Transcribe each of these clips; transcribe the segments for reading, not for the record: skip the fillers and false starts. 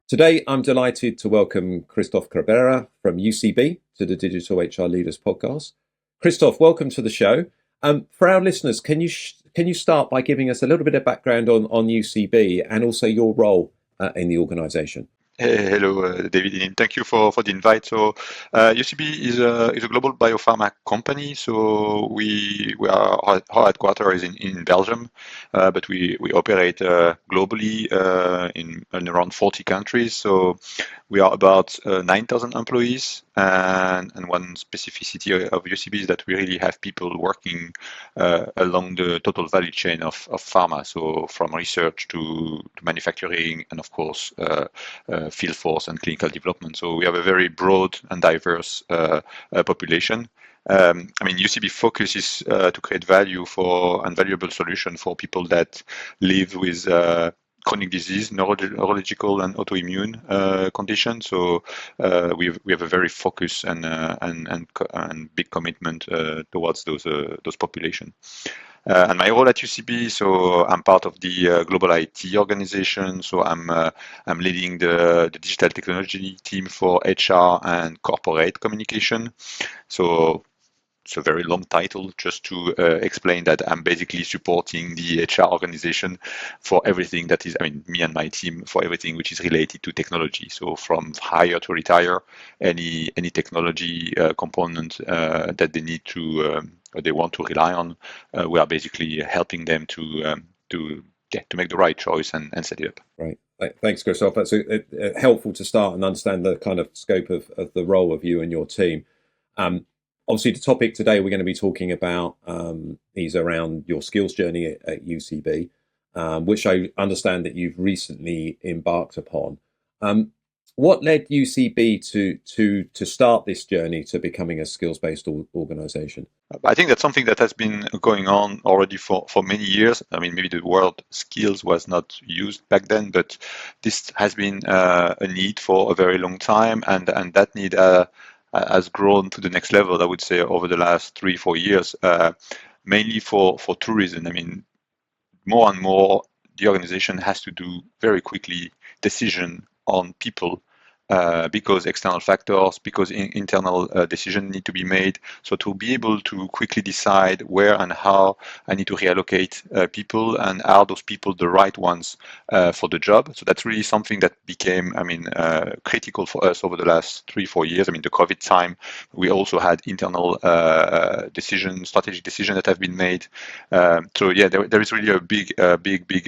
Today, I'm delighted to welcome Christophe Cabrera from UCB to the Digital HR Leaders podcast. Christophe, welcome to the show. For our listeners, can you start by giving us a little bit of background on UCB and also your role in the organisation? Hello, David, and thank you for the invite. So, UCB is a global biopharma company. So our headquarters is in Belgium, but we operate globally in around 40 countries. So we are about 9,000 employees, and one specificity of UCB is that we really have people working along the total value chain of pharma. So from research to manufacturing, and of course. Field force and clinical development. So we have a very broad and diverse population. UCB focus is to create value for and valuable solution for people that live with chronic disease, neurological and autoimmune conditions. So we have a very focused and big commitment towards those population. And my role at UCB, so I'm part of the global IT organization. So I'm leading the digital technology team for HR and corporate communication. So it's a very long title just to explain that I'm basically supporting the HR organization for everything that is, me and my team for everything which is related to technology. So from hire to retire, any technology component that they need to they want to rely on, we are basically helping them to make the right choice and set it up. Right. Thanks, Christophe. That's helpful to start and understand the kind of scope of the role of you and your team. Obviously, the topic today we're going to be talking about is around your skills journey at UCB, which I understand that you've recently embarked upon. What led UCB to start this journey to becoming a skills-based organisation? I think that's something that has been going on already for many years. Maybe the word skills was not used back then, but this has been a need for a very long time, and that need has grown to the next level, I would say, over the last 3-4 years, mainly for two reasons. More and more, the organization has to do very quickly decision on people because external factors, because internal decisions need to be made. So to be able to quickly decide where and how I need to reallocate people, and are those people the right ones for the job? So that's really something that became, critical for us over the last 3-4 years. The COVID time, we also had internal strategic decisions that have been made. There is really a big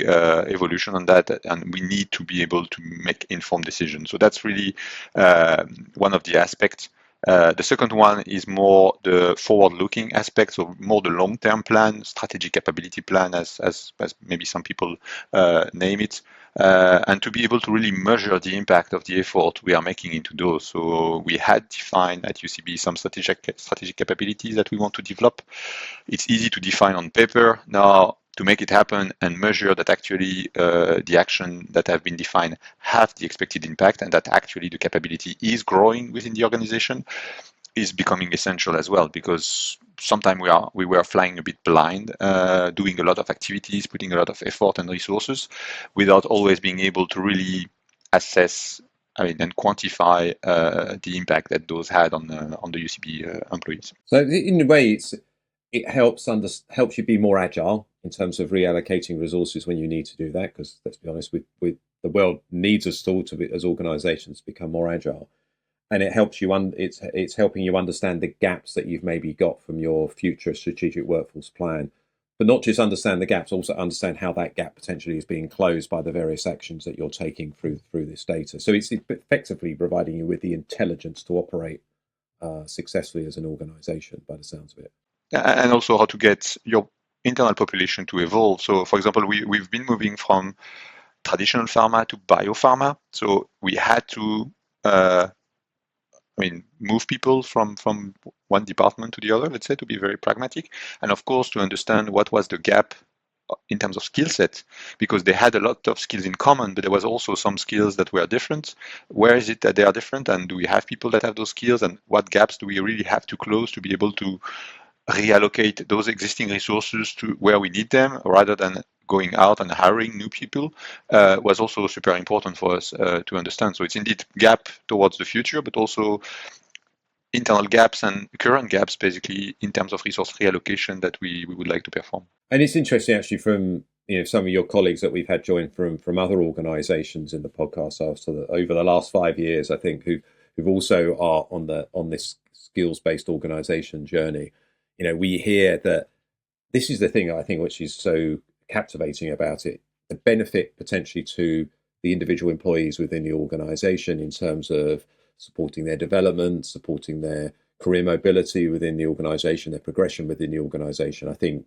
evolution on that, and we need to be able to make informed decisions. So that's really one of the aspects. The second one is more the forward-looking aspect, so more the long-term plan, strategic capability plan, as maybe some people name it, and to be able to really measure the impact of the effort we are making into those. So we had defined at UCB some strategic capabilities that we want to develop. It's easy to define on paper. Now, to make it happen and measure that actually the action that have been defined have the expected impact, and that actually the capability is growing within the organization, is becoming essential as well, because sometimes we were flying a bit blind, doing a lot of activities, putting a lot of effort and resources without always being able to really assess and quantify the impact that those had on the UCB employees. So in a way, it helps you be more agile in terms of reallocating resources when you need to do that. Because let's be honest, with the world needs us all to be, as organisations, become more agile, and it helps you. It's helping you understand the gaps that you've maybe got from your future strategic workforce plan, but not just understand the gaps, also understand how that gap potentially is being closed by the various actions that you're taking through this data. So it's effectively providing you with the intelligence to operate successfully as an organisation, by the sounds of it. And also how to get your internal population to evolve. So, for example, we've been moving from traditional pharma to biopharma. So we had to, move people from one department to the other, let's say, to be very pragmatic. And of course, to understand what was the gap in terms of skill set, because they had a lot of skills in common, but there was also some skills that were different. Where is it that they are different? And do we have people that have those skills? And what gaps do we really have to close to be able to reallocate those existing resources to where we need them rather than going out and hiring new people was also super important for us to understand. So it's indeed gap towards the future, but also internal gaps and current gaps, basically, in terms of resource reallocation that we would like to perform. And it's interesting, actually, from some of your colleagues that we've had join from other organisations in the podcast over the last 5 years, I think, who've also are on this skills based organisation journey. We hear that this is the thing I think which is so captivating about it: the benefit potentially to the individual employees within the organisation in terms of supporting their development, supporting their career mobility within the organisation, their progression within the organisation. I think,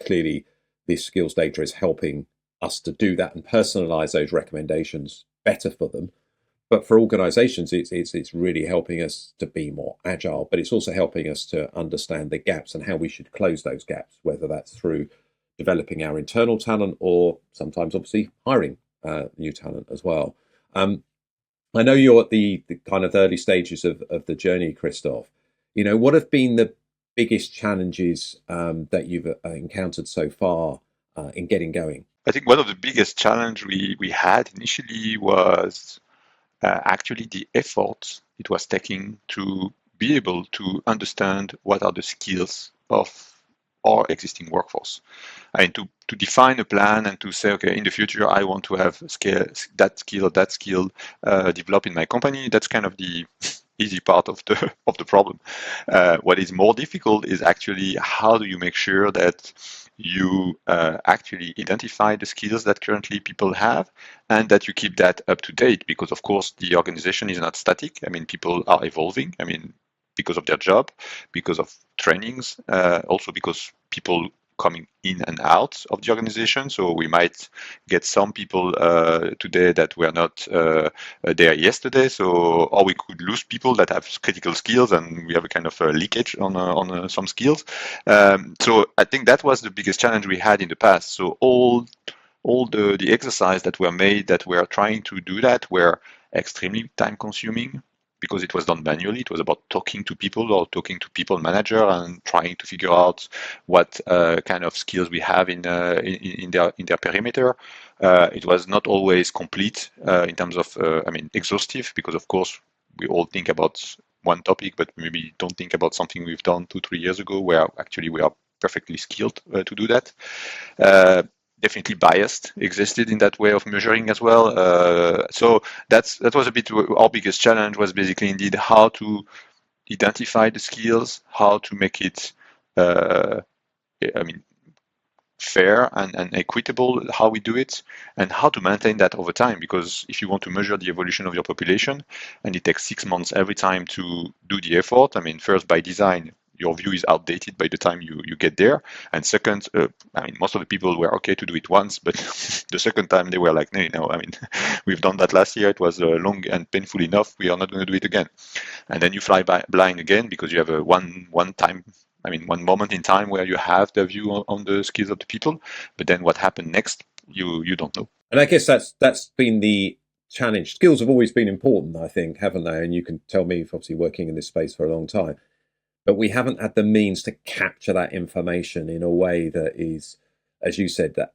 clearly this skills data is helping us to do that and personalise those recommendations better for them. But for organisations, it's really helping us to be more agile, but it's also helping us to understand the gaps and how we should close those gaps, whether that's through developing our internal talent or sometimes obviously hiring new talent as well. I know you're at the kind of early stages of the journey, Christophe. What have been the biggest challenges that you've encountered so far in getting going? I think one of the biggest challenge we had initially was actually the effort it was taking to be able to understand what are the skills of our existing workforce. I mean, to define a plan and to say, okay, in the future, I want to have that skill develop in my company. That's kind of the easy part of the problem. What is more difficult is actually how do you make sure that you actually identify the skills that currently people have and that you keep that up to date, because of course the organization is not static. I mean, people are evolving. I mean, because of their job, because of trainings, also because people coming in and out of the organization. So we might get some people today that were not there yesterday. So, or we could lose people that have critical skills, and we have a kind of leakage on some skills. So I think that was the biggest challenge we had in the past. So all the exercise that were made that were trying to do that were extremely time consuming, because it was done manually. It was about talking to people or talking to people manager and trying to figure out what kind of skills we have in their perimeter. It was not always complete in terms of, exhaustive, because of course we all think about one topic, but maybe don't think about something we've done 2-3 years ago, where actually we are perfectly skilled to do that. Definitely biased existed in that way of measuring as well. So that was a bit our biggest challenge, was basically indeed how to identify the skills, how to make it, fair and equitable, how we do it, and how to maintain that over time. Because if you want to measure the evolution of your population, and it takes 6 months every time to do the effort, I mean, first by design, your view is outdated by the time you get there. And second, most of the people were okay to do it once, but the second time they were like, no, we've done that last year. It was long and painful enough. We are not going to do it again. And then you fly blind again, because you have a one moment in time where you have the view on the skills of the people, but then what happened next, you don't know. And I guess that's been the challenge. Skills have always been important, I think, haven't they? And you can tell me, obviously working in this space for a long time, but we haven't had the means to capture that information in a way that is, as you said, that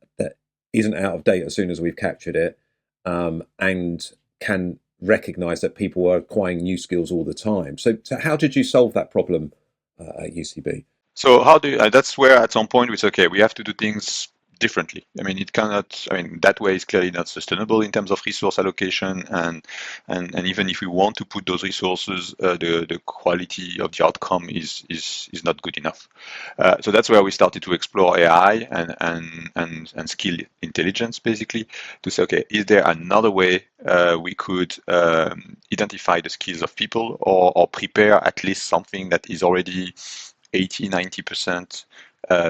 isn't out of date as soon as we've captured it, and can recognize that people are acquiring new skills all the time. So how did you solve that problem at UCB? So that's where at some point we said, okay, we have to do things differently. That way is clearly not sustainable in terms of resource allocation, and even if we want to put those resources, the quality of the outcome is not good enough. So that's where we started to explore AI and skill intelligence, basically, to say, okay, is there another way we could identify the skills of people, or prepare at least something that is already 80-90%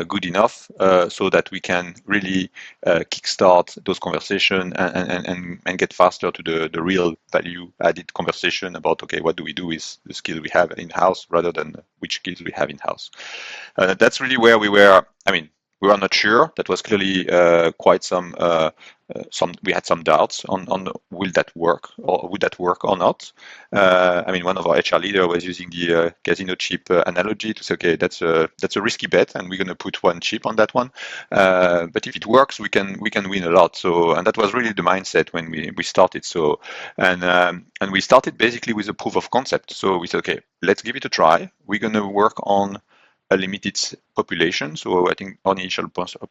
good enough, so that we can really kickstart those conversations and get faster to the real value added conversation about, okay, what do we do with the skills we have in-house rather than which skills we have in-house. That's really where we were. We were not sure. That was clearly quite some we had some doubts on will that work or would that work or not. I mean, one of our HR leader was using the casino chip analogy to say, okay, that's a risky bet, and we're going to put one chip on that one. But if it works, we can win a lot. So, and that was really the mindset when we started. So, and we started basically with a proof of concept. So we said, okay, let's give it a try. We're going to work on a limited population. So I think our initial proof of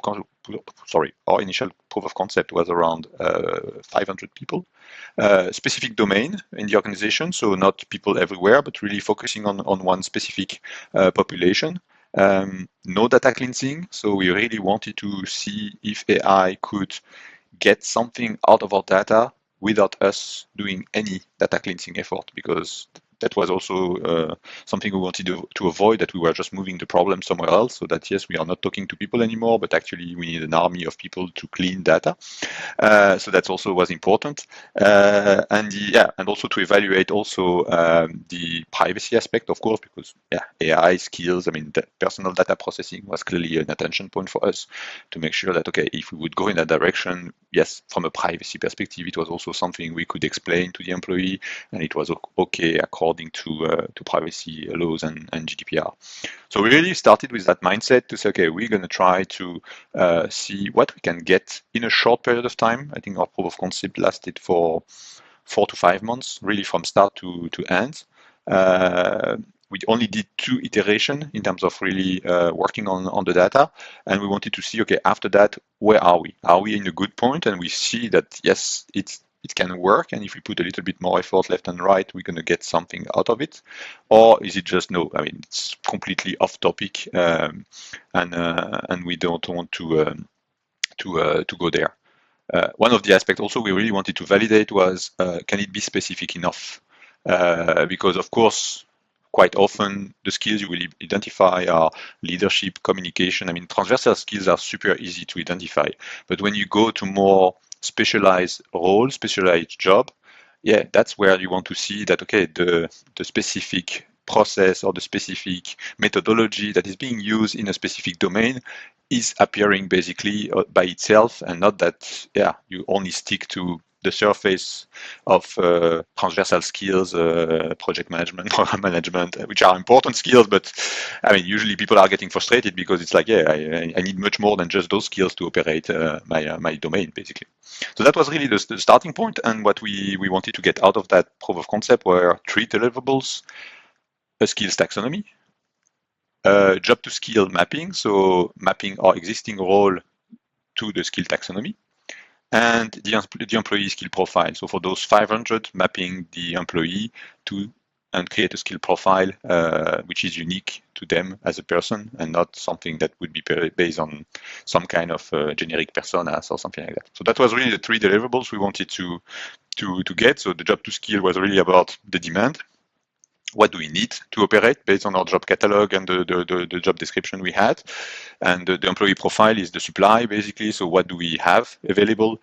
concept was around 500 people. Specific domain in the organization, so not people everywhere, but really focusing on one specific population. No data cleansing, so we really wanted to see if AI could get something out of our data without us doing any data cleansing effort, because that was also something we wanted to avoid, that we were just moving the problem somewhere else, so that yes, we are not talking to people anymore, but actually we need an army of people to clean data. So that also was important, and also to evaluate also the privacy aspect, of course, because AI skills. I mean, the personal data processing was clearly an attention point for us to make sure that okay, if we would go in that direction, yes, from a privacy perspective, it was also something we could explain to the employee, and it was okay according to privacy laws and GDPR. So we really started with that mindset to say, okay, we're going to try to see what we can get in a short period of time. I think our proof of concept lasted for 4 to 5 months, really from start to end. We only did 2 iterations in terms of really working on the data, and we wanted to see, okay, after that, where are we? Are we in a good point? And we see that yes, it can work, and if we put a little bit more effort left and right, we're going to get something out of it. Or is it just no? I mean, it's completely off topic, and we don't want to go there. One of the aspects also we really wanted to validate was can it be specific enough? Because of course, quite often the skills you will identify are leadership, communication. I mean, transversal skills are super easy to identify, but when you go to more specialized role, specialized job, that's where you want to see that okay, the specific process or the specific methodology that is being used in a specific domain is appearing basically by itself, and not that you only stick to the surface of transversal skills, project management, program management, which are important skills, but I mean, usually people are getting frustrated because it's like, I need much more than just those skills to operate my domain, basically. So that was really the starting point, and what we wanted to get out of that proof of concept were 3 deliverables: a skills taxonomy, job to skill mapping, so mapping our existing role to the skill taxonomy, and the employee skill profile. So for those 500, mapping the employee to and create a skill profile which is unique to them as a person, and not something that would be based on some kind of generic personas or something like that. So that was really the 3 deliverables we wanted to get. So the job to skill was really about the demand. What do we need to operate based on our job catalog and the job description we had? And the employee profile is the supply, basically. So what do we have available?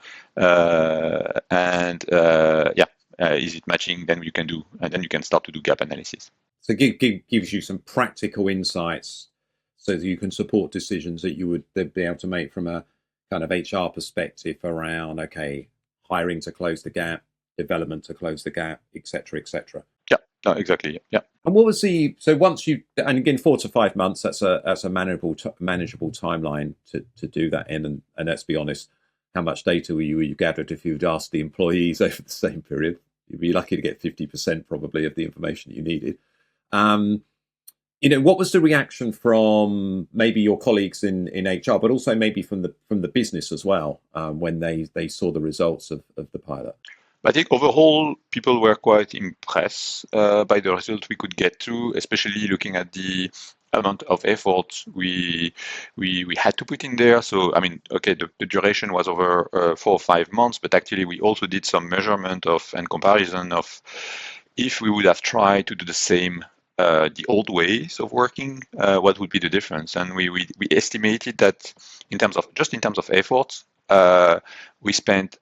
Is it matching? Then you can do, and then you can start to do gap analysis. So gives you some practical insights so that you can support decisions that you would be able to make from a kind of HR perspective around, okay, hiring to close the gap, development to close the gap, et cetera, et cetera. Yeah, no, exactly. Yeah. And what was so once you, and again, 4 to 5 months, that's a manageable timeline to do that in. And let's be honest, how much data were you gathered if you'd asked the employees over the same period? You'd be lucky to get 50% probably of the information you needed. What was the reaction from maybe your colleagues in HR, but also maybe from the business as well, when they saw the results of the pilot? I think overall, people were quite impressed by the result we could get to, especially looking at the amount of effort we had to put in there. So, I mean, okay, the duration was over 4 or 5 months, but actually we also did some measurement and comparison of if we would have tried to do the same the old ways of working, what would be the difference? And we estimated that in terms of effort, we spent,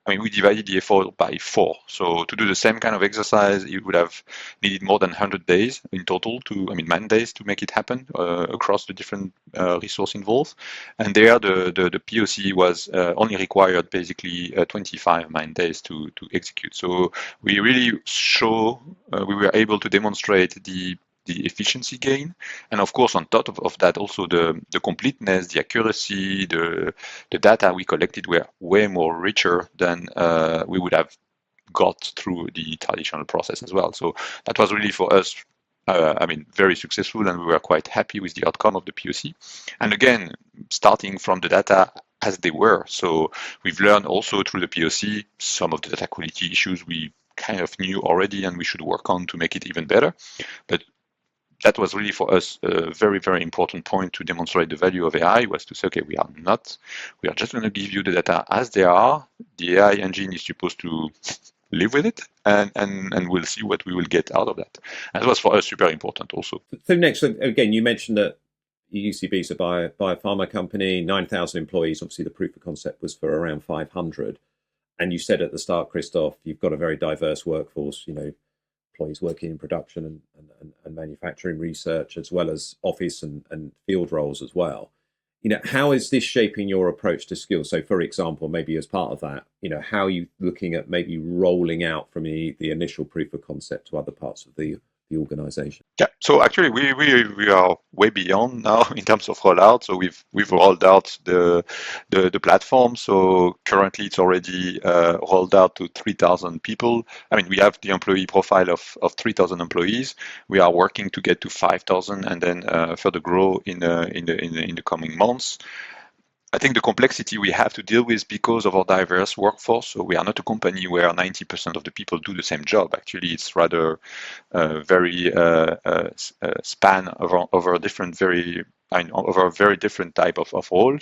we divided the effort by 4. So to do the same kind of exercise, it would have needed more than 100 days in total man days to make it happen across the different resource involved. And there, the POC was only required basically 25 man days to execute. So we really we were able to demonstrate the efficiency gain, and of course on top of that also the completeness, the accuracy, the data we collected were way more richer than we would have got through the traditional process as well. So that was really for us very successful, and we were quite happy with the outcome of the POC. And again, starting from the data as they were. So we've learned also through the POC some of the data quality issues we kind of knew already and we should work on to make it even better. But that was really for us a very, very important point to demonstrate the value of AI, was to say, okay, we are just going to give you the data as they are. The AI engine is supposed to live with it, and we'll see what we will get out of that. And that was for us super important also. So next, again, you mentioned that UCB is a biopharma company, 9,000 employees. Obviously, the proof of concept was for around 500. And you said at the start, Christophe, you've got a very diverse workforce, employees working in production and manufacturing research, as well as office and field roles as well. How is this shaping your approach to skills? So, for example, maybe as part of that, how are you looking at maybe rolling out from the initial proof of concept to other parts of the organization? Yeah, so actually we are way beyond now in terms of rollout. So we've rolled out the platform. So currently it's already rolled out to 3,000 people. We have the employee profile of 3,000 employees. We are working to get to 5,000 and then further grow in the coming months. I think the complexity we have to deal with because of our diverse workforce. So we are not a company where 90% of the people do the same job. Actually, it's rather very span over different over a very different type of role.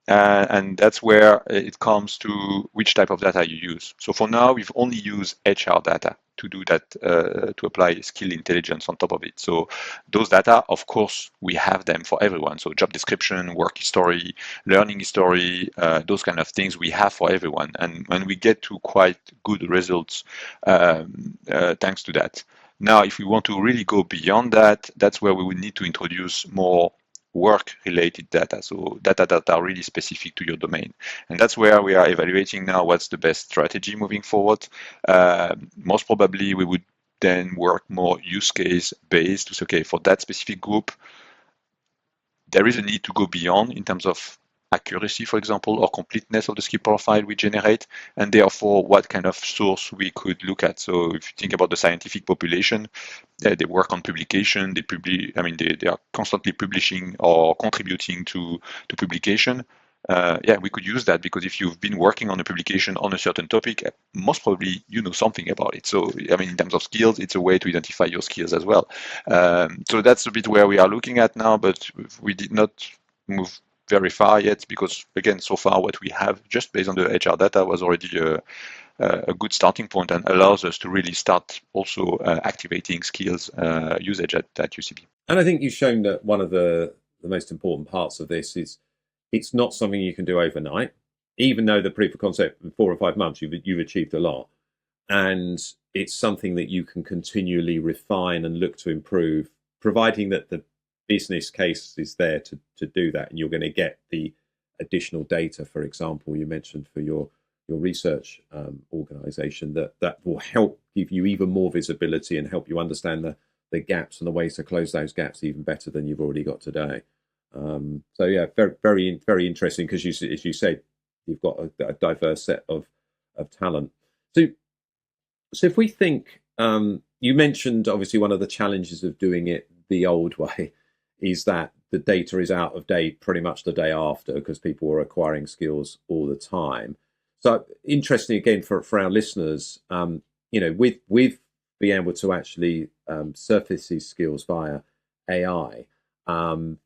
And that's where it comes to which type of data you use. So for now, we've only used HR data to do that, to apply skill intelligence on top of it. So those data, of course, we have them for everyone. So job description, work history, learning history, those kind of things we have for everyone. And we get to quite good results thanks to that. Now, if we want to really go beyond that, that's where we would need to introduce more work-related data, so data that are really specific to your domain. And that's where we are evaluating now what's the best strategy moving forward. Most probably, we would then work more use case based to say, okay, for that specific group, there is a need to go beyond in terms of accuracy, for example, or completeness of the skill profile we generate, and therefore what kind of source we could look at. So if you think about the scientific population, they work on publication, they are constantly publishing or contributing to publication. We could use that because if you've been working on a publication on a certain topic, most probably you know something about it. So, in terms of skills, it's a way to identify your skills as well. So that's a bit where we are looking at now, but we did not move very far yet because, again, so far what we have just based on the HR data was already a good starting point and allows us to really start also activating skills usage at UCB. And I think you've shown that one of the most important parts of this is it's not something you can do overnight, even though the proof of concept in 4 or 5 months, you've achieved a lot. And it's something that you can continually refine and look to improve, providing that the business case is there to do that. And you're going to get the additional data, for example, you mentioned for your research organization, that will help give you even more visibility and help you understand the gaps and the ways to close those gaps even better than you've already got today. So yeah, very, very, very interesting because as you said, you've got a diverse set of talent. So if we think, you mentioned obviously one of the challenges of doing it the old way is that the data is out of date pretty much the day after because people are acquiring skills all the time. So interesting again for our listeners, with being able to actually surface these skills via AI.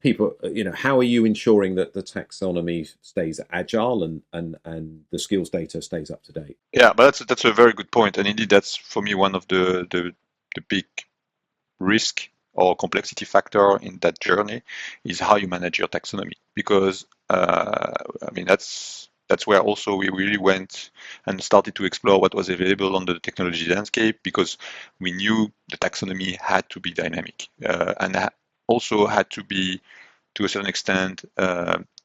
People, how are you ensuring that the taxonomy stays agile and the skills data stays up to date? Yeah, but that's a very good point, and indeed that's for me one of the big risk or complexity factor in that journey is how you manage your taxonomy, because I mean, that's where also we really went and started to explore what was available on the technology landscape, because we knew the taxonomy had to be dynamic and also had to be, to a certain extent,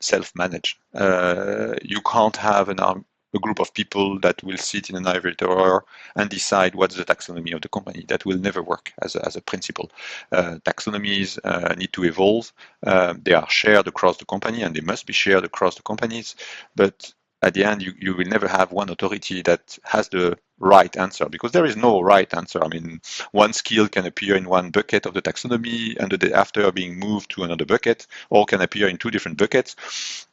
self-managed. You can't have a group of people that will sit in an ivory tower and decide what's the taxonomy of the company. That will never work as a principle. Taxonomies need to evolve. They are shared across the company, and they must be shared across the companies. But at the end, you will never have one authority that has the right answer, because there is no right answer. I mean, one skill can appear in one bucket of the taxonomy and the day after being moved to another bucket, or can appear in two different buckets,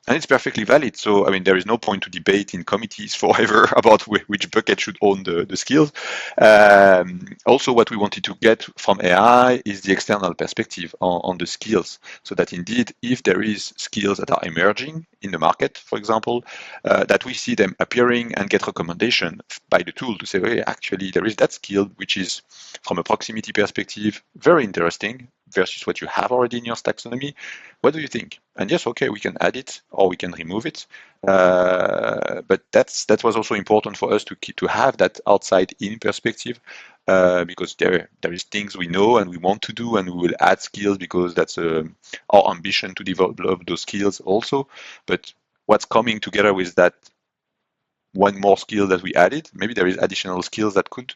and it's perfectly valid. So, I mean, there is no point to debate in committees forever about which bucket should own the skills. Also, what we wanted to get from AI is the external perspective on the skills, so that indeed, if there is skills that are emerging in the market, for example, that we see them appearing and get recommendation by the tool to say, hey, actually, there is that skill which is, from a proximity perspective, very interesting versus what you have already in your taxonomy. What do you think? And yes, okay, we can add it or we can remove it. But that was also important for us to have that outside-in perspective, because there is things we know and we want to do, and we will add skills because that's our ambition to develop those skills also. But what's coming together with that one more skill that we added, maybe there is additional skills that could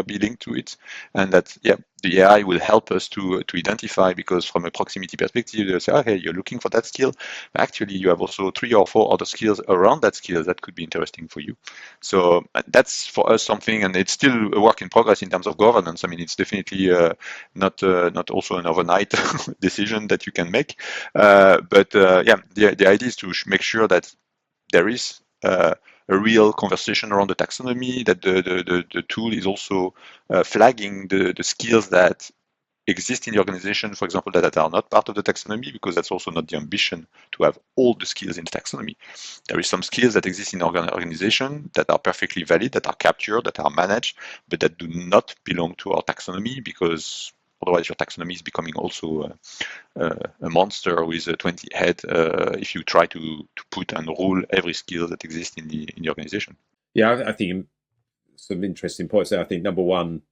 be linked to it, and that the AI will help us to identify, because from a proximity perspective, they'll say, oh, hey, you're looking for that skill. Actually, you have also 3 or 4 other skills around that skill that could be interesting for you. So that's for us something, and it's still a work in progress in terms of governance. I mean, it's definitely not also an overnight decision that you can make. But the idea is to make sure that there is a real conversation around the taxonomy, that the tool is also flagging the skills that exist in the organization, for example, that are not part of the taxonomy, because that's also not the ambition to have all the skills in the taxonomy. There is some skills that exist in organization that are perfectly valid, that are captured, that are managed, but that do not belong to our taxonomy, because otherwise your taxonomy is becoming also a monster with a 20 head if you try to put and rule every skill that exists in the organization. Yeah, I think some interesting points there. I think number one,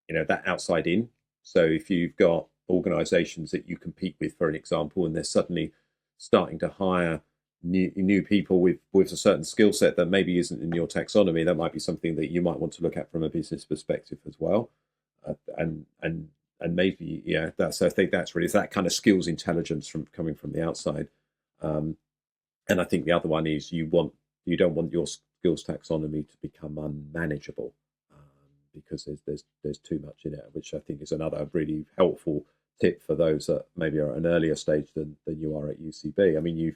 that outside in. So if you've got organizations that you compete with, for an example, and they're suddenly starting to hire new people with a certain skill set that maybe isn't in your taxonomy, that might be something that you might want to look at from a business perspective as well. And maybe, I think that's really, it's that kind of skills intelligence from coming from the outside. And I think the other one is you don't want your skills taxonomy to become unmanageable, because there's too much in it, which I think is another really helpful tip for those that maybe are at an earlier stage than you are at UCB. I mean,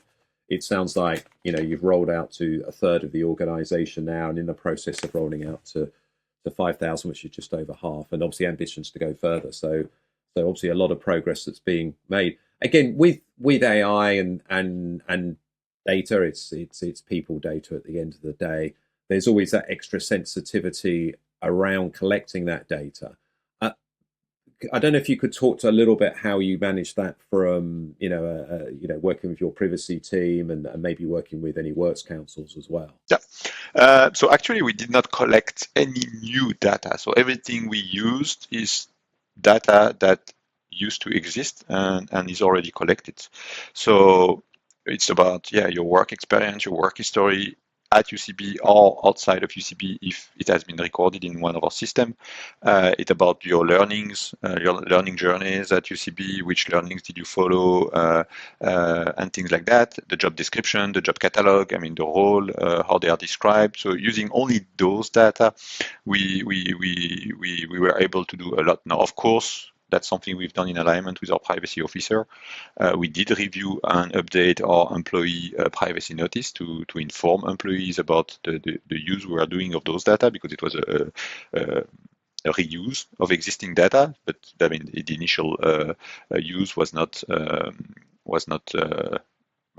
it sounds like you've rolled out to a third of the organization now, and in the process of rolling out to 5,000, which is just over half, and obviously ambitions to go further. So obviously a lot of progress that's being made. Again, with AI and data, it's people data at the end of the day. There's always that extra sensitivity around collecting that data. I don't know if you could talk to a little bit how you manage that from working with your privacy team and maybe working with any works councils as well. Yeah. So actually, we did not collect any new data. So everything we used is data that used to exist and is already collected. So it's about your work experience, your work history at UCB or outside of UCB if it has been recorded in one of our systems. It's about your learnings, your learning journeys at UCB, which learnings did you follow, and things like that. The job description, the job catalog, I mean the role, how they are described. So using only those data, we were able to do a lot. Now, of course, that's something we've done in alignment with our privacy officer. We did review and update our employee privacy notice to inform employees about the use we are doing of those data, because it was a reuse of existing data, but I mean the initial use was not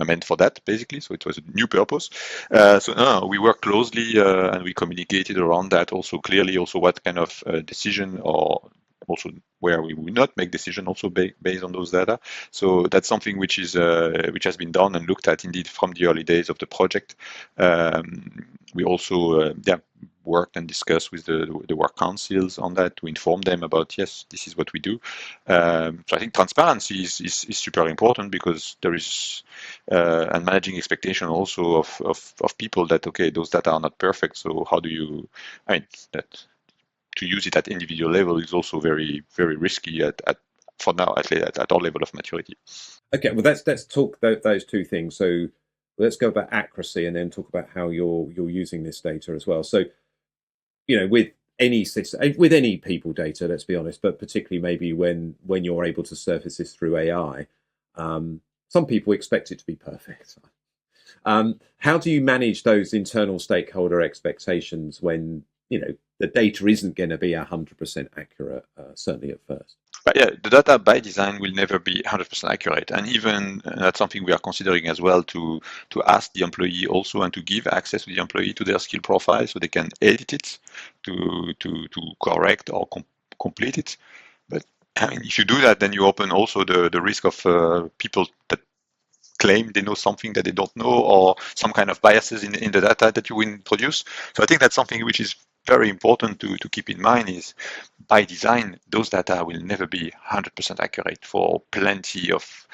meant for that, basically. So it was a new purpose. We worked closely and we communicated around that also clearly, also what kind of decision or also where we will not make decision also based on those data. So that's something which is which has been done and looked at indeed from the early days of the project. We also worked and discussed with the work councils on that to inform them about, yes, this is what we do. So I think transparency is super important, because there is and managing expectation also of people that, okay, those data are not perfect, so how do you, I mean, that to use it at individual level is also very, very risky at for now, at least at our level of maturity. Okay, well, let's talk those two things. So let's go about accuracy, and then talk about how you're using this data as well. So, with any system, with any people data, let's be honest, but particularly maybe when you're able to surface this through AI, some people expect it to be perfect. How do you manage those internal stakeholder expectations when the data isn't going to be 100% accurate, certainly at first? But yeah, the data by design will never be 100% accurate, and even that's something we are considering as well, to ask the employee also, and to give access to the employee to their skill profile, so they can edit it to correct or complete it. But I mean, if you do that, then you open also the risk of people that claim they know something that they don't know, or some kind of biases in the data that you will introduce. So I think that's something which is very important to keep in mind, is by design, those data will never be 100% accurate for plenty of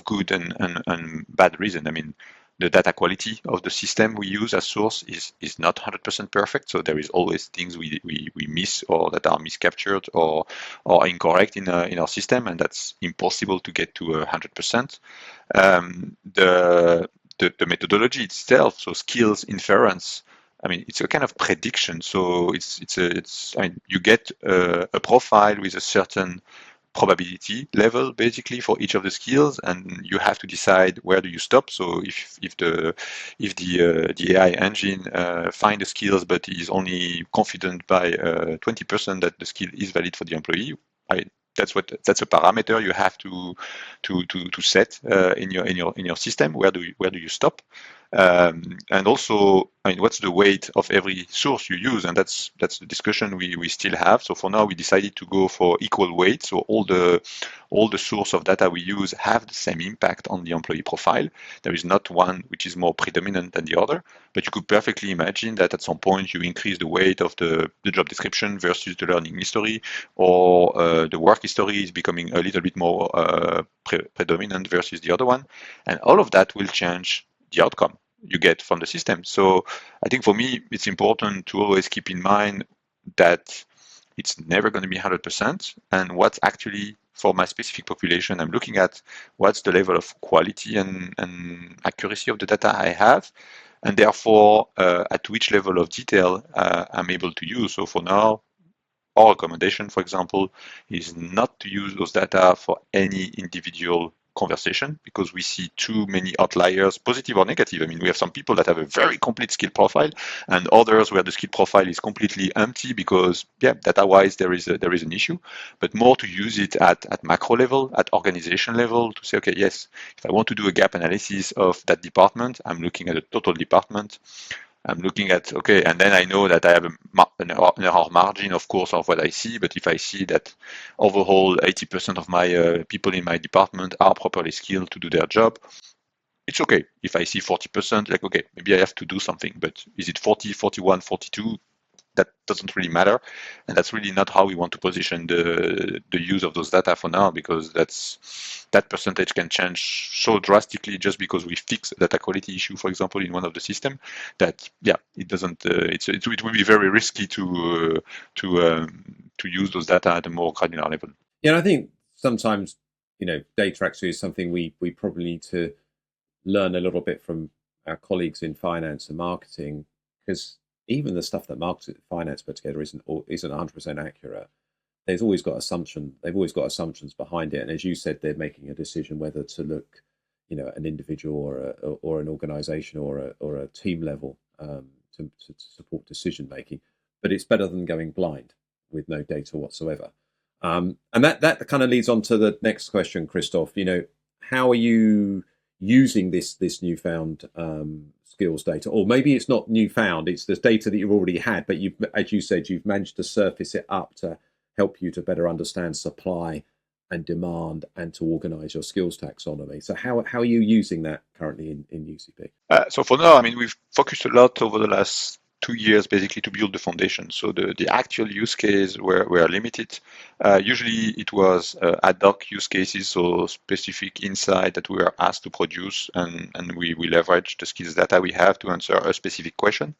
good and bad reason. I mean, the data quality of the system we use as source is not 100% perfect. So there is always things we miss, or that are miscaptured or incorrect in our system, and that's impossible to get to 100%. The methodology itself, so skills inference, I mean, it's a kind of prediction. So I mean, you get a profile with a certain probability level basically for each of the skills, and you have to decide where do you stop. So if the AI engine find the skills but is only confident by 20% that the skill is valid for the employee, that's a parameter you have to set in your system. Where do you stop? And also, I mean, what's the weight of every source you use? And that's the discussion we still have. So for now, we decided to go for equal weight. So all the source of data we use have the same impact on the employee profile. There is not one which is more predominant than the other, but you could perfectly imagine that at some point you increase the weight of the job description versus the learning history, or the work history is becoming a little bit more predominant versus the other one. And all of that will change the outcome you get from the system. So I think for me, it's important to always keep in mind that it's never going to be 100%. And what's actually, for my specific population, I'm looking at what's the level of quality and accuracy of the data I have, and therefore at which level of detail I'm able to use. So for now, our recommendation, for example, is not to use those data for any individual conversation, because we see too many outliers, positive or negative. I mean, we have some people that have a very complete skill profile, and others where the skill profile is completely empty because, data-wise there is an issue. But more to use it at macro level, at organization level, to say, okay, yes, if I want to do a gap analysis of that department, I'm looking at a total department. I'm looking at, okay, and then I know that I have an error margin, of course, of what I see. But if I see that overall 80% of my people in my department are properly skilled to do their job, it's okay. If I see 40%, like, okay, maybe I have to do something. But is it 40, 41, 42? That doesn't really matter, and that's really not how we want to position the use of those data for now, because that percentage can change so drastically just because we fix a data quality issue, for example, in one of the system, that it doesn't. It will be very risky to use those data at a more granular level. Yeah, I think sometimes data actually is something we probably need to learn a little bit from our colleagues in finance and marketing, because even the stuff that marketing finance put together isn't 100% accurate. They've always got assumptions behind it, and as you said, they're making a decision whether to look, an individual or an organization or a team level to support decision making. But it's better than going blind with no data whatsoever. And that kind of leads on to the next question, Christophe. How are you using this newfound skills data? Or maybe it's not newfound, it's the data that you've already had, but as you said, you've managed to surface it up to help you to better understand supply and demand and to organize your skills taxonomy. So how are you using that currently in UCB? So for now, I mean, we've focused a lot over the last 2 years basically to build the foundation. So the actual use case were limited. Usually it was ad hoc use cases, so specific insight that we were asked to produce, and we leverage the skills data we have to answer a specific question.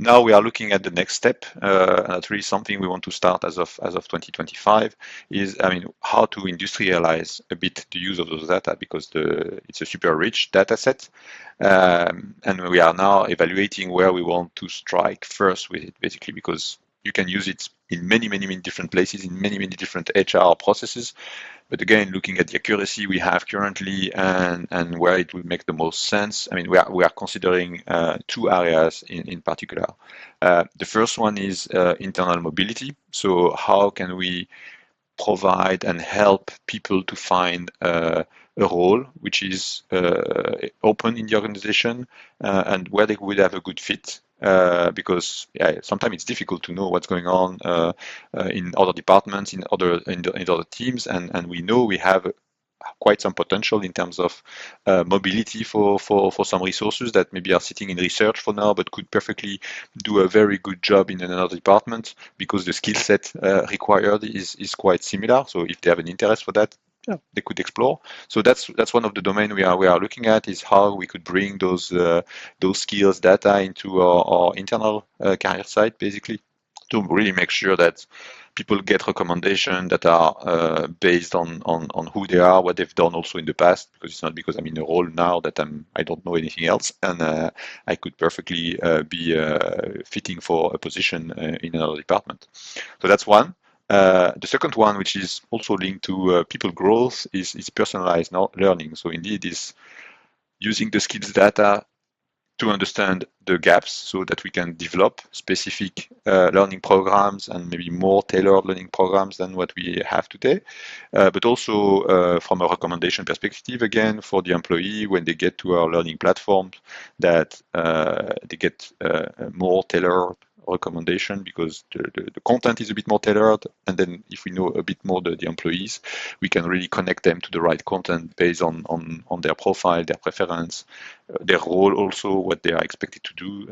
Now we are looking at the next step, and that's really something we want to start as of 2025. Is, I mean, how to industrialize a bit the use of those data, because it's a super rich data set, and we are now evaluating where we want to strike first with it, basically, because you can use it in many different places, in many different HR processes. But again, looking at the accuracy we have currently and where it would make the most sense, I mean, we are considering two areas in particular. The first one is internal mobility. So how can we provide and help people to find a role which is open in the organization and where they would have a good fit. Because sometimes it's difficult to know what's going on in other departments, in other teams, and we know we have quite some potential in terms of mobility for some resources that maybe are sitting in research for now, but could perfectly do a very good job in another department because the skill set required is quite similar. So if they have an interest for that, they could explore. So that's one of the domain we are looking at, is how we could bring those skills data into our internal career site, basically, to really make sure that people get recommendations that are based on who they are, what they've done also in the past, because it's not because I'm in a role now that I don't know anything else, and I could perfectly be fitting for a position in another department. So that's one. The second one, which is also linked to people growth, is personalized learning. So indeed, is using the skills data to understand the gaps so that we can develop specific learning programs and maybe more tailored learning programs than what we have today. But also from a recommendation perspective, again, for the employee, when they get to our learning platforms, that they get more tailored recommendation, because the content is a bit more tailored, and then if we know a bit more the employees, we can really connect them to the right content based on their profile, their preference, their role, also what they are expected to do,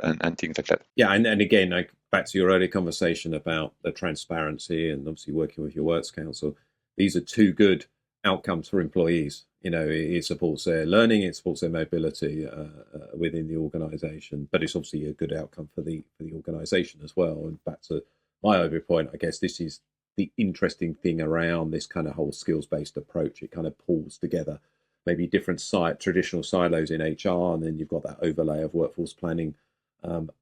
and things like that. Yeah, and again, like back to your earlier conversation about the transparency and obviously working with your Works Council, these are two good outcomes for employees. You know, it supports their learning, it supports their mobility within the organisation, but it's obviously a good outcome for the organisation as well. And back to my overview point, I guess this is the interesting thing around this kind of whole skills-based approach. It kind of pulls together maybe different traditional silos in HR, and then you've got that overlay of workforce planning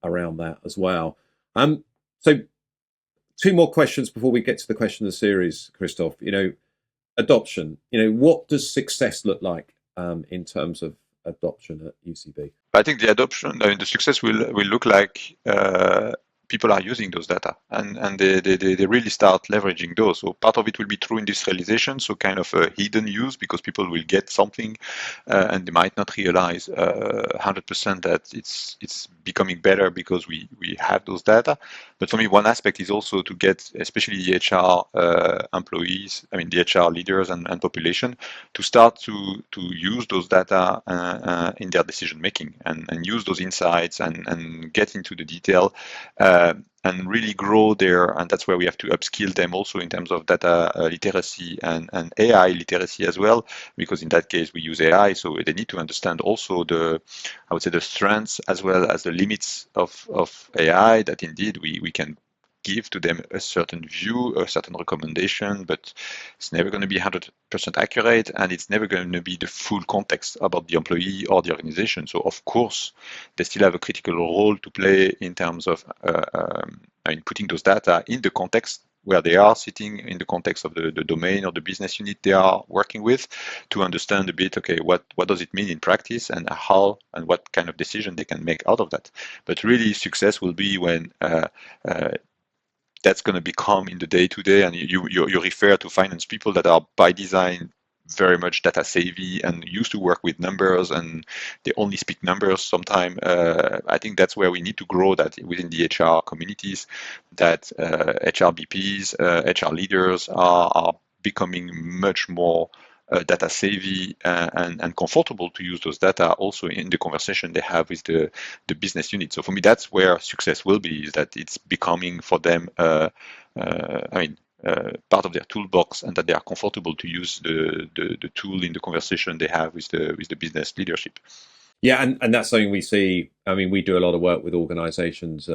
around that as well. So two more questions before we get to the question of the series, Christophe. You know, adoption. You know, what does success look like in terms of adoption at UCB? I think the adoption, I mean, the success will look like people are using those data, and they really start leveraging those. So part of it will be through industrialization, so kind of a hidden use, because people will get something and they might not realize 100% that it's becoming better because we have those data. But for me, one aspect is also to get, especially the HR employees, I mean the HR leaders and population, to start to use those data in their decision making, and use those insights and get into the detail. And really grow there, and that's where we have to upskill them also in terms of data literacy and AI literacy as well, because in that case we use AI, so they need to understand also the strengths as well as the limits of AI, that indeed we can give to them a certain view, a certain recommendation, but it's never going to be 100% accurate, and it's never going to be the full context about the employee or the organization. So of course, they still have a critical role to play in terms of putting those data in the context where they are sitting, in the context of the domain or the business unit they are working with, to understand a bit, okay, what does it mean in practice, and how and what kind of decision they can make out of that. But really, success will be when that's going to become in the day-to-day, and you refer to finance people that are by design very much data savvy and used to work with numbers, and they only speak numbers sometimes. I think that's where we need to grow that within the HR communities, that HR BPs, HR leaders are becoming much more data savvy and comfortable to use those data also in the conversation they have with the business unit. So for me, that's where success will be, is that it's becoming for them, part of their toolbox, and that they are comfortable to use the tool in the conversation they have with the business leadership. Yeah, and that's something we see. I mean, we do a lot of work with organizations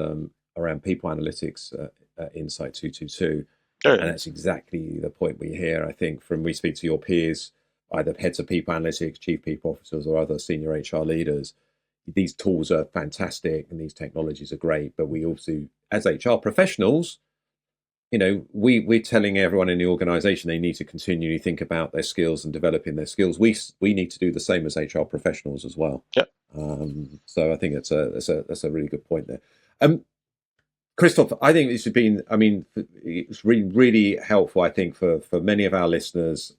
around people analytics at Insight 222. Yeah. And that's exactly the point we hear, I think, from we speak to your peers, either heads of people analytics, chief people officers, or other senior HR leaders. These tools are fantastic and these technologies are great. But we also, as HR professionals, we're telling everyone in the organization they need to continually think about their skills and developing their skills. We need to do the same as HR professionals as well. Yeah. So I think that's a really good point there. Christophe, I think this has been, it's really, really helpful, I think, for many of our listeners,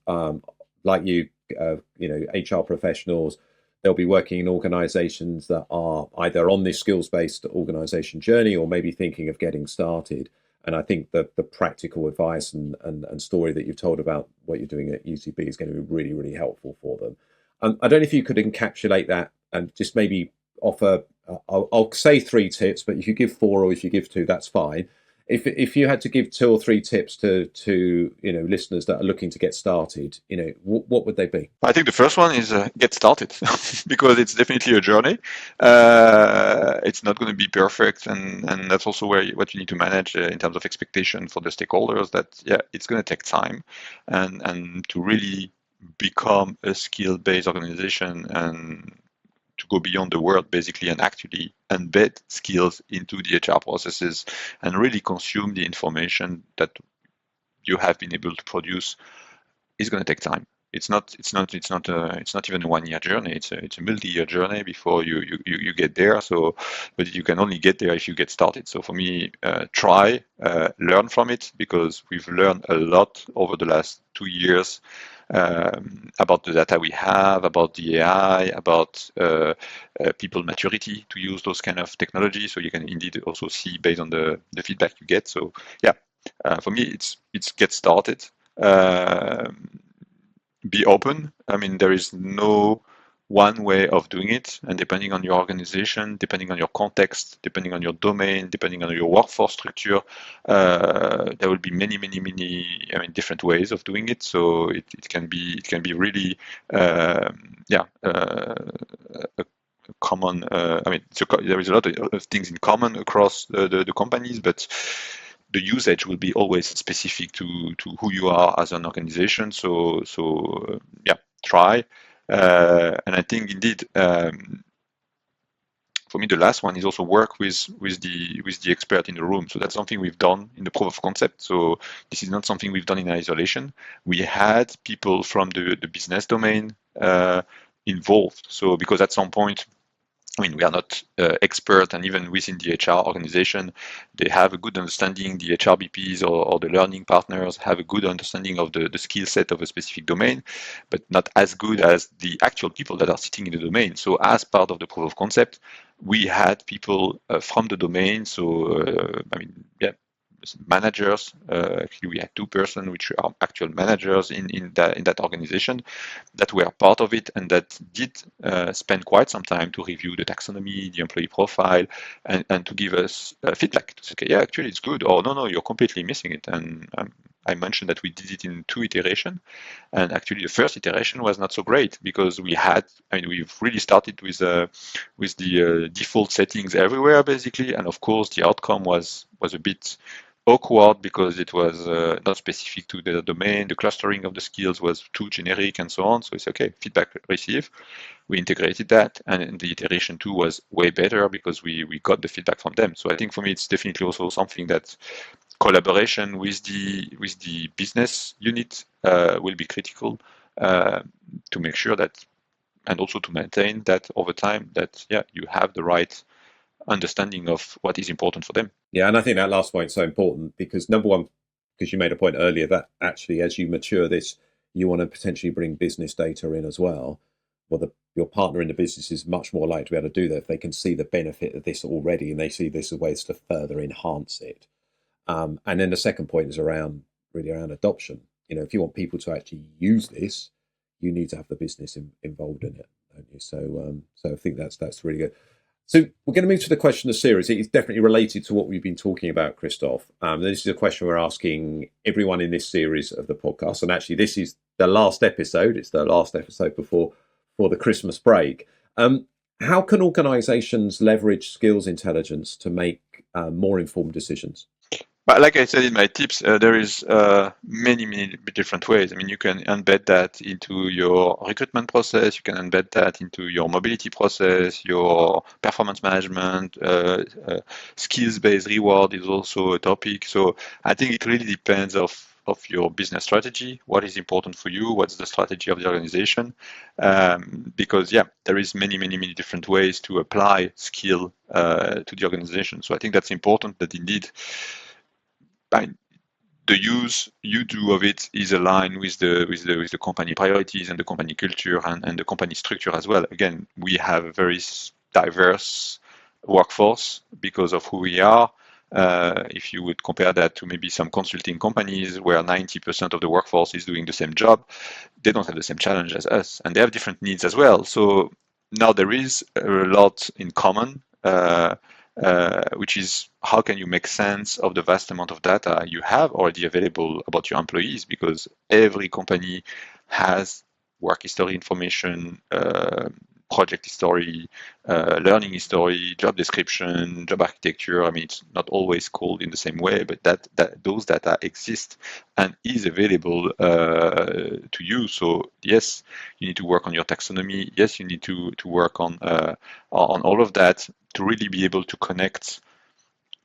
like you, HR professionals. They'll be working in organizations that are either on this skills-based organization journey or maybe thinking of getting started. And I think that the practical advice and story that you've told about what you're doing at UCB is going to be really, really helpful for them. I don't know if you could encapsulate that and just maybe offer, I'll say 3 tips, but if you give 4 or if you give 2, that's fine. If you had to give 2 or 3 tips to listeners that are looking to get started, what would they be? I think the first one is get started, because it's definitely a journey. It's not going to be perfect, and that's also what you need to manage in terms of expectation for the stakeholders. That it's going to take time, and to really become a skill-based organization and to go beyond the word basically and actually embed skills into the HR processes and really consume the information that you have been able to produce is going to take time. It's not even a 1-year journey. It's a multi-year journey before you get there. So, but you can only get there if you get started. So for me, try, learn from it, because we've learned a lot over the last 2 years about the data we have, about the AI, about people maturity to use those kind of technologies. So you can indeed also see based on the feedback you get. So for me, it's get started. Be open. I mean, there is no one way of doing it, and depending on your organization, depending on your context, depending on your domain, depending on your workforce structure, there will be many different ways of doing it. So it can be really a common. There is a lot of things in common across the companies, but the usage will be always specific to who you are as an organization. So try. And I think indeed, for me, the last one is also work with the expert in the room. So that's something we've done in the proof of concept. So this is not something we've done in isolation. We had people from the business domain involved. So because at some point, we are not expert, and even within the HR organization, they have a good understanding, the HR BPs or the learning partners have a good understanding of the skill set of a specific domain, but not as good as the actual people that are sitting in the domain. So as part of the proof of concept, we had people from the domain. So, managers. Actually, we had 2 persons which are actual managers in that organization that were part of it, and that did spend quite some time to review the taxonomy, the employee profile, and to give us feedback to say, okay, yeah, actually it's good, or no, you're completely missing it. And I mentioned that we did it in 2 iterations, and actually the first iteration was not so great, because we've really started with the default settings everywhere basically, and of course the outcome was a bit awkward because it was not specific to the domain. The clustering of the skills was too generic and so on. So it's okay, feedback received. We integrated that, and the iteration 2 was way better because we got the feedback from them. So I think for me, it's definitely also something that collaboration with the business unit will be critical to make sure that, and also to maintain that over time, that you have the right understanding of what is important for them. Yeah, and I think that last point is so important because number one, because you made a point earlier that actually as you mature this, you want to potentially bring business data in as well, well, your partner in the business is much more likely to be able to do that if they can see the benefit of this already and they see this as ways to further enhance it. And then the second point is around adoption. If you want people to actually use this, you need to have the business involved in it, don't you? So I think that's really good. So we're going to move to the question of the series. It's definitely related to what we've been talking about, Christophe. This is a question we're asking everyone in this series of the podcast. And actually, this is the last episode. It's the last episode before the Christmas break. How can organizations leverage skills intelligence to make more informed decisions? But like I said in my tips, there is many different ways. I mean, you can embed that into your recruitment process. You can embed that into your mobility process, your performance management, skills-based reward is also a topic. So I think it really depends of your business strategy, what is important for you, what's the strategy of the organization, because there is many different ways to apply skill to the organization. So I think that's important that indeed the use you do of it is aligned with the company priorities and the company culture and the company structure as well. Again, we have a very diverse workforce because of who we are. If you would compare that to maybe some consulting companies where 90% of the workforce is doing the same job, they don't have the same challenge as us, and they have different needs as well. So now there is a lot in common, which is how can you make sense of the vast amount of data you have already available about your employees, because every company has work history information, project history, learning history, job description, job architecture. I mean, it's not always called in the same way, but that those data exist and is available to you. So yes, you need to work on your taxonomy. Yes, you need to work on all of that to really be able to connect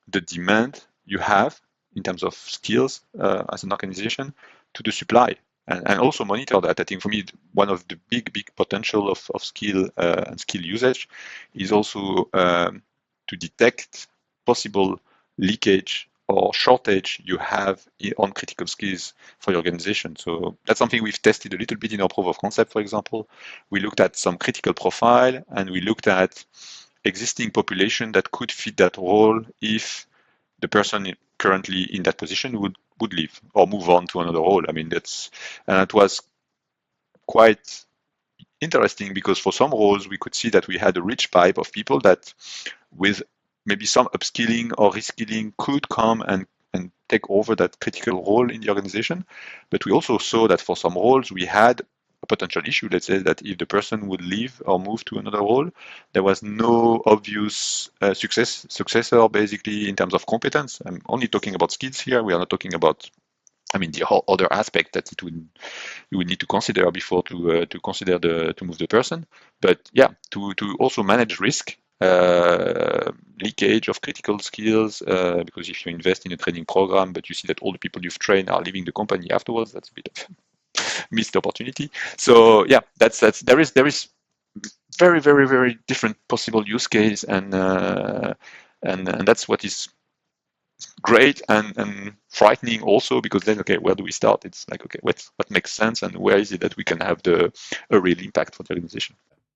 the demand you have in terms of skills as an organization to the supply. And also monitor that. I think for me, one of the big potential of skill and skill usage is also to detect possible leakage or shortage you have on critical skills for your organization. So that's something we've tested a little bit in our proof of concept, for example. We looked at some critical profile and we looked at existing population that could fit that role if the person currently in that position would leave or move on to another role. I mean, it was quite interesting because for some roles we could see that we had a rich pipe of people that with maybe some upskilling or reskilling could come and take over that critical role in the organization. But we also saw that for some roles we had a potential issue. Let's say that if the person would leave or move to another role, there was no obvious successor basically in terms of competence. I'm only talking about skills here. We are not talking about, I mean, the whole other aspect that you would need to consider before to consider to move the person. But yeah, to also manage risk, leakage of critical skills, because if you invest in a training program, but you see that all the people you've trained are leaving the company afterwards, that's a bit of missed opportunity. So yeah, there is very different possible use case, and that's what is great and frightening also, because then okay, where do we start? It's like, okay, what makes sense and where is it that we can have a real impact for the organization?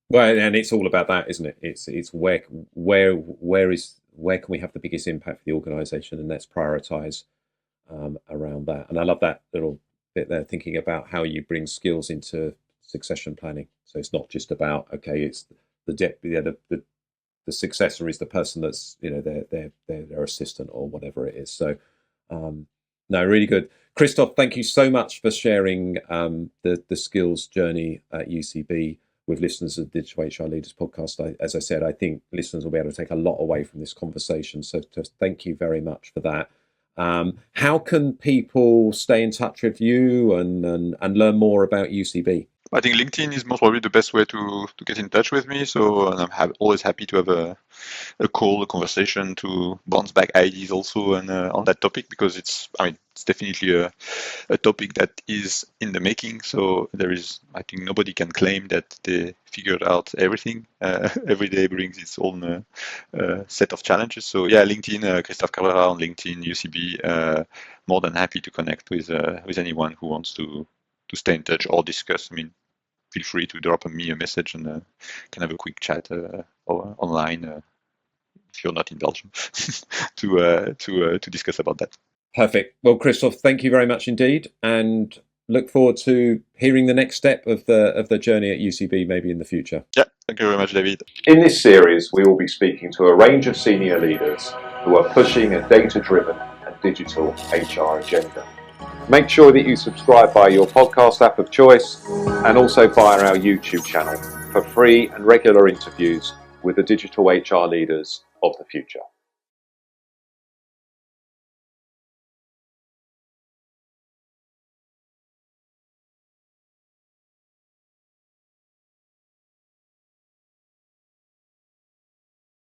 Well, and it's all about that, isn't it? It's where can we have the biggest impact for the organization, and let's prioritize around that. And I love that little bit there, thinking about how you bring skills into succession planning. So it's not just about, okay, it's the successor is the person that's their assistant or whatever it is. So no, really good. Christophe, thank you so much for sharing the skills journey at UCB with listeners of the Digital HR Leaders podcast. As I said, I think listeners will be able to take a lot away from this conversation. So just thank you very much for that. How can people stay in touch with you and learn more about UCB? I think LinkedIn is most probably the best way to get in touch with me. So I'm always happy to have a call, a conversation, to bounce back ideas also and on that topic, because it's definitely a topic that is in the making. So I think nobody can claim that they figured out everything. Every day brings its own set of challenges. So yeah, LinkedIn, Christophe Cabrera on LinkedIn, UCB. More than happy to connect with anyone who wants to stay in touch or discuss, I mean, feel free to drop me a message and can have a quick chat or online if you're not in Belgium to discuss about that. Perfect. Well, Christophe, thank you very much indeed, and look forward to hearing the next step of the journey at UCB maybe in the future. Yeah, thank you very much, David. In this series, we will be speaking to a range of senior leaders who are pushing a data-driven and digital HR agenda. Make sure that you subscribe via your podcast app of choice and also via our YouTube channel for free and regular interviews with the digital HR leaders of the future.